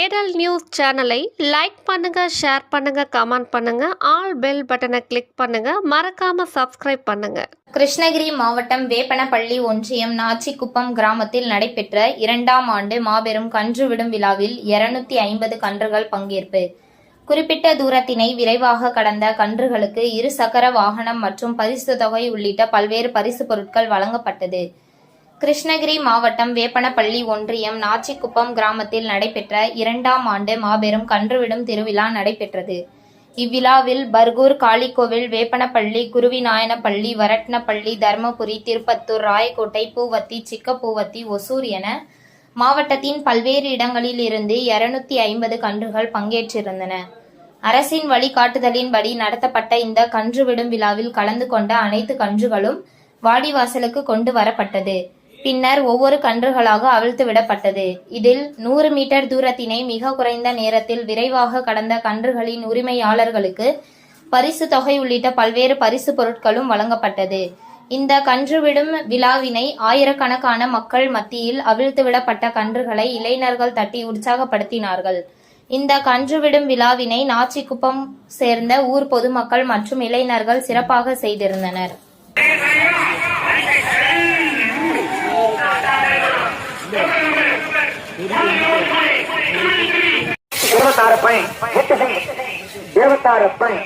தேடல் நியூஸ் சேனலை லைக் பண்ணுங்க, ஷேர் பண்ணுங்க, கமெண்ட் பண்ணுங்க, ஆல் பெல் பட்டனை கிளிக் பண்ணுங்க, மறக்காம சப்ஸ்கிரைப் பண்ணுங்க. கிருஷ்ணகிரி மாவட்டம் வேப்பனப்பள்ளி ஒன்றியம் நாச்சிக்குப்பம் கிராமத்தில் நடைபெற்ற 2ஆம் ஆண்டு மாபெரும் கன்று விடும் விழாவில் 250 கன்றுகள் பங்கேற்பு. குறிப்பிட்ட தூரத்தினை விரைவாக கடந்த கன்றுகளுக்கு 2 சக்கர வாகனம் மற்றும் பரிசு தொகை உள்ளிட்ட பல்வேறு பரிசு பொருட்கள் வழங்கப்பட்டது. கிருஷ்ணகிரி மாவட்டம் வேப்பனப்பள்ளி ஒன்றியம் நாச்சிக்குப்பம் கிராமத்தில் நடைபெற்ற 2ஆம் ஆண்டு மாபெரும் கன்றுவிடும் திருவிழா நடைபெற்றது. இவ்விழாவில் பர்கூர், காளிக்கோவில், வேப்பனப்பள்ளி, குருவிநாயனப்பள்ளி, வரட்னப்பள்ளி, தர்மபுரி, திருப்பத்தூர், ராயக்கோட்டை, பூவத்தி, சிக்கப்பூவத்தி, ஒசூர் என மாவட்டத்தின் பல்வேறு இடங்களில் இருந்து 250 கன்றுகள் பங்கேற்றிருந்தன. அரசின் வழிகாட்டுதலின்படி நடத்தப்பட்ட இந்த கன்றுவிடும் விழாவில் கலந்து கொண்ட அனைத்து கன்றுகளும் வாடிவாசலுக்கு கொண்டு வரப்பட்டது. பின்னர் ஒவ்வொரு கன்றுகளாக அவிழ்த்து விடப்பட்டது. இதில் 100 மீட்டர் தூரத்தினை மிக குறைந்த நேரத்தில் விரைவாக கடந்த கன்றுகளின் உரிமையாளர்களுக்கு பரிசு தொகை உள்ளிட்ட பல்வேறு பரிசு பொருட்களும் வழங்கப்பட்டது. இந்த கன்றுவிடும் விழாவினை ஆயிரக்கணக்கான மக்கள் மத்தியில் அவிழ்த்து விடப்பட்ட கன்றுகளை இளைஞர்கள் தட்டி உற்சாகப்படுத்தினார்கள். இந்த கன்றுவிடும் விழாவினை நாச்சிக்குப்பம் சேர்ந்த ஊர் பொதுமக்கள் மற்றும் இளைஞர்கள் சிறப்பாக செய்திருந்தனர். இருபத்தாறு பணி